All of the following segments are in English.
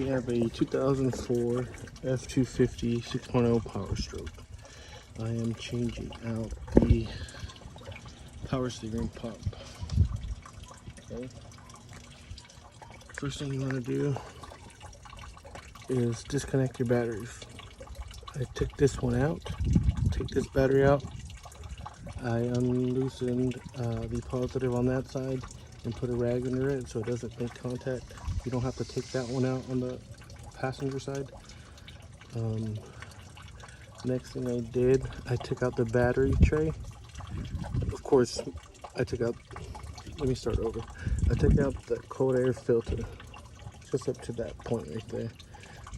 we have a 2004 F250 6.0 Power Stroke. I am changing out the power steering pump. Okay. First thing you want to do is disconnect your batteries. I took this one out, take this battery out. I unloosened the positive on that side and put a rag under it so it doesn't make contact. You don't have to take that one out on the passenger side. Next thing I did, I took out the battery tray. Of course, let me start over. I took out the cold air filter, just up to that point right there,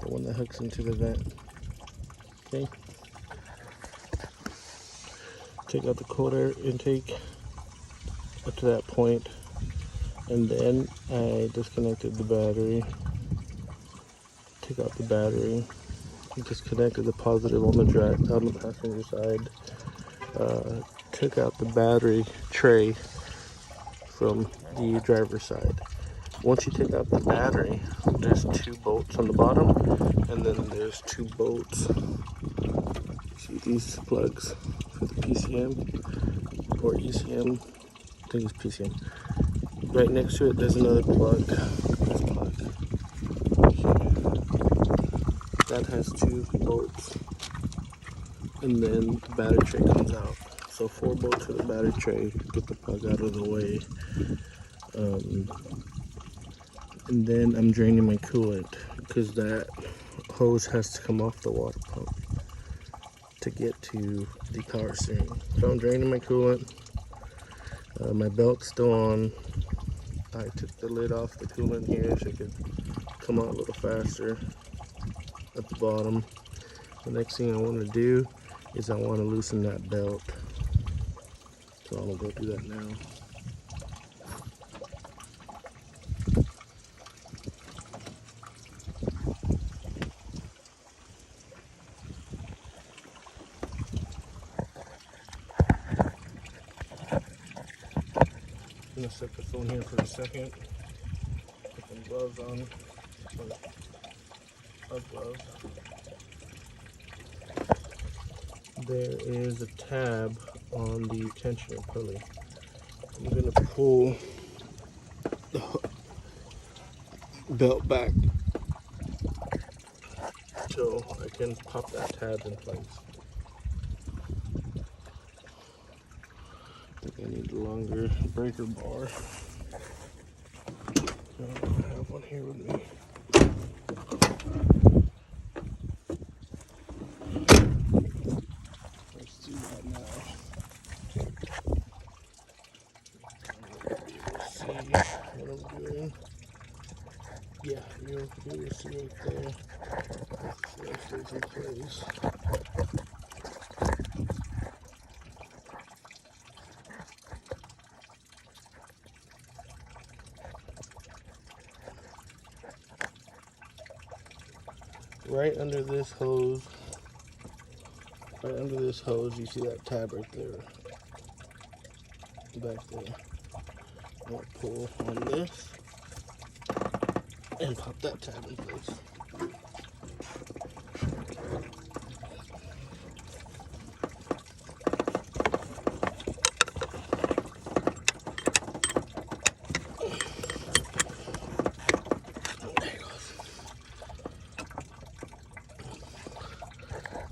the one that hooks into the vent. Okay. Take out the cold air intake up to that point, and then I disconnected the battery. Took out the battery, disconnected the positive on the passenger side. Took out the battery tray from the driver's side. Once you take out the battery, there's 2 bolts on the bottom, and then there's 2 bolts. See these plugs for the PCM or ECM? I think it's PCM. Right next to it, there's another plug. This plug. That has 2 bolts, and then the battery tray comes out. So 4 bolts for the battery tray. Get the plug out of the way. And then I'm draining my coolant because that hose has to come off the water pump to get to the power steering. So I'm draining my coolant. My belt's still on. I took the lid off the coolant here so it could come out a little faster at the bottom. The next thing I want to do is I want to loosen that belt. So I'm gonna go do that now. I'm gonna set the phone here for a second. Put some gloves on. Gloves. There is a tab on the tensioner pulley. I'm gonna pull the belt back so I can pop that tab in place. I think I need a longer breaker bar. I have one here with me. Let's do that now. See what I'm doing. Yeah, you'll be able to see right there. So it stays in place. Right under this hose, you see that tab right there, back there. I'll pull on this and pop that tab in place.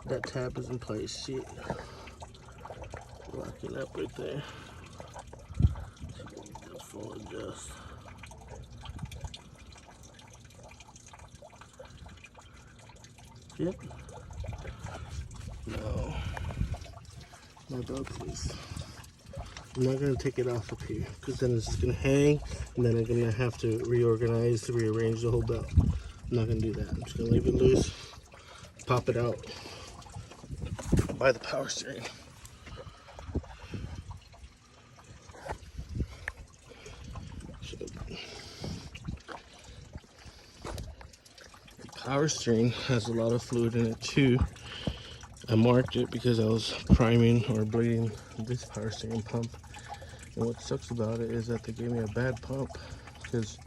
That tab is in place. See it? Locking up right there. Just full adjust. Yep. No. My dog, please. I'm not gonna take it off up here because then it's just gonna hang, and then I'm gonna have to rearrange the whole belt. I'm not gonna do that. I'm just gonna leave it loose, pop it out by the power steering. So, the power steering has a lot of fluid in it too. I marked it because I was priming or bleeding this power steering pump. And what sucks about it is that they gave me a bad pump because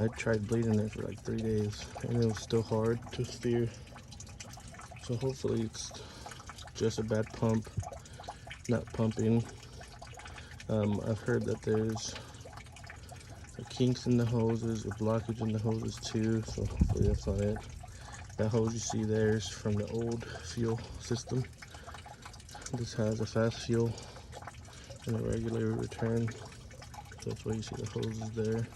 I tried bleeding it for like 3 days and it was still hard to steer. So hopefully it's just a bad pump, not pumping. I've heard that there's kinks in the hoses, a blockage in the hoses too, so hopefully that's not it. That hose you see there is from the old fuel system. This has a fast fuel and a regular return, so that's why you see the hoses there.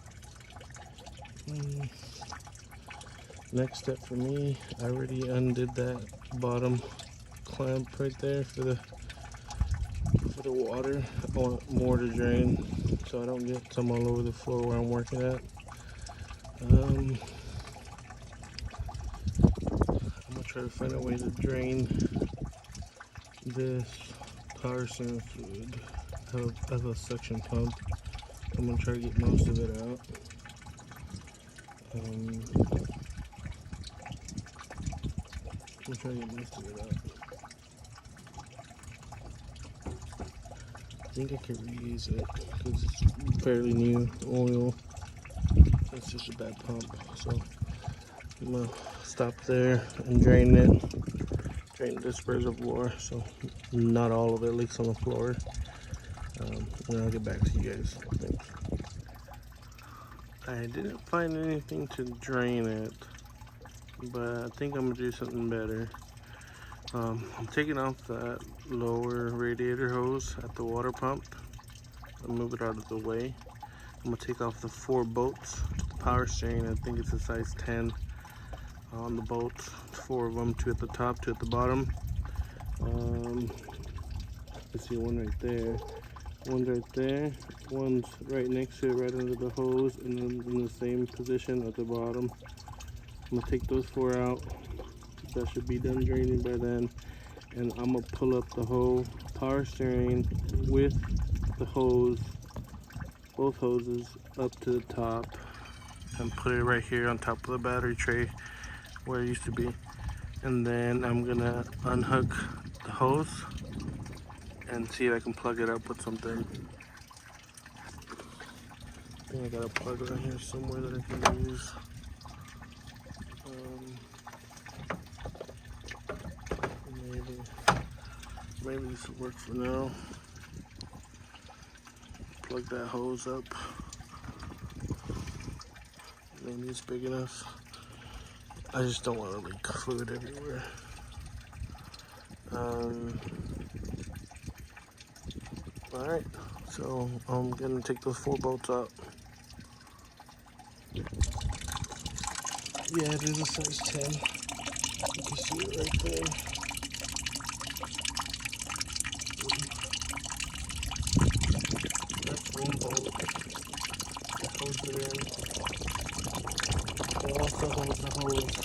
Next step for me, I already undid that bottom clamp right there for the water. I want more to drain so I don't get some all over the floor where I'm working at. I'm gonna try to find a way to drain this power steering fluid. I have a suction pump. I'm gonna try to get most of it out. I'm gonna try to get most of it out. I think I can reuse it because it's fairly new oil. It's just a bad pump, so I'm gonna stop there and drain it. Drain this reservoir, so not all of it leaks on the floor. And then I'll get back to you guys. Thanks. I didn't find anything to drain it, but I think I'm gonna do something better. I'm taking off that lower radiator hose at the water pump. I'll move it out of the way. I'm gonna take off the 4 bolts to the power steering. I think it's a size 10 on the bolts. 4 of them, 2 at the top, 2 at the bottom. You see one right there. One's right there. One's right next to it, right under the hose, and then in the same position at the bottom. I'm gonna take those 4 out. That should be done draining by then. And I'm gonna pull up the whole power steering with the hose, both hoses, up to the top, and put it right here on top of the battery tray where it used to be. And then I'm gonna unhook the hose and see if I can plug it up with something. I think I got a plug right here somewhere that I can use. Maybe this will work for now. Plug that hose up. Maybe it's big enough. I just don't want to leak fluid everywhere. Alright, so I'm gonna take those 4 bolts out. Yeah, it is a size 10. You can see it right there. That's 1 bolt. Hose it in. It also holds the hose.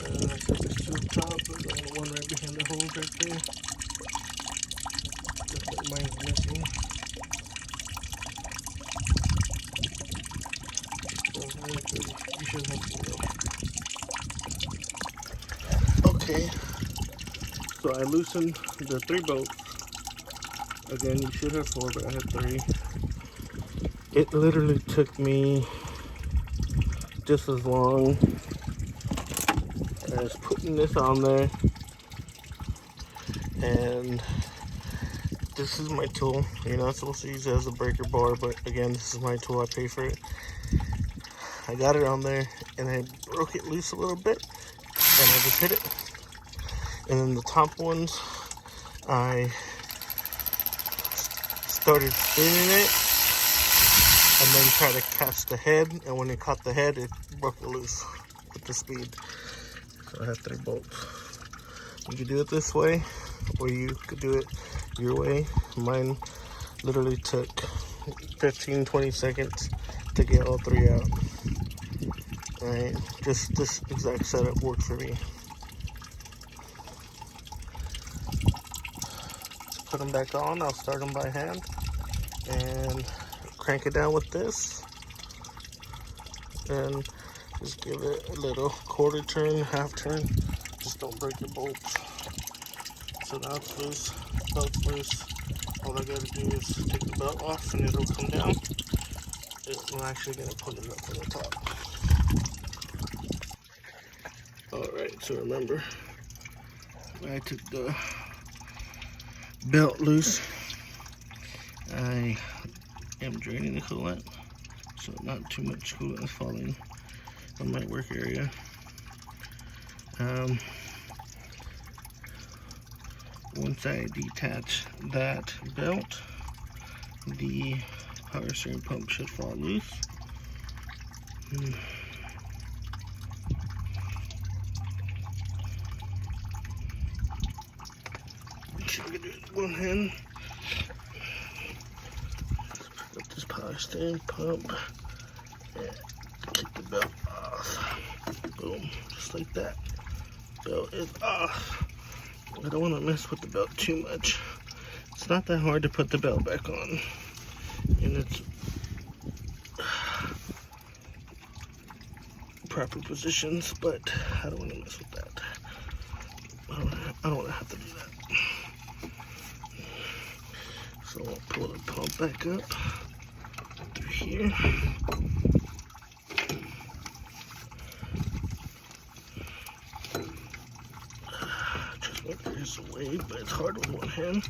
And I set this to the top, and then the one right behind the hose right there. Looks like mine's missing. You should have to know. Okay, so I loosened the 3 bolts. Again, you should have 4, but I had 3. It literally took me just as long as putting this on there. And this is my tool. You're not supposed to use it as a breaker bar, but again, this is my tool. I pay for it. I got it on there and I broke it loose a little bit and I just hit it. And then the top ones, I started spinning it and then tried to catch the head, and when it caught the head, it broke it loose with the speed. So I have 3 bolts. You could do it this way, or you could do it your way. Mine literally took 15-20 seconds to get all 3 out. Alright, just this exact setup worked for me. To put them back on, I'll start them by hand and crank it down with this. And just give it a little quarter turn, half turn. Just don't break your bolts. So now it's loose, belt's loose. all I gotta do is take the belt off and it'll come down. I'm actually gonna put it up on the top. Alright, so remember, I took the belt loose. I am draining the coolant, so not too much coolant is falling on my work area. Once I detach that belt, the power steering pump should fall loose. I'm gonna do it with one hand. Pick up this power steering pump and take the belt off. Boom, just like that. Belt is off. I don't want to mess with the belt too much. It's not that hard to put the belt back on, and it's proper positions, but I don't want to mess with that. I don't want to have to do that. So I'll pull the pump back up through here. There's a way, but it's hard with one hand.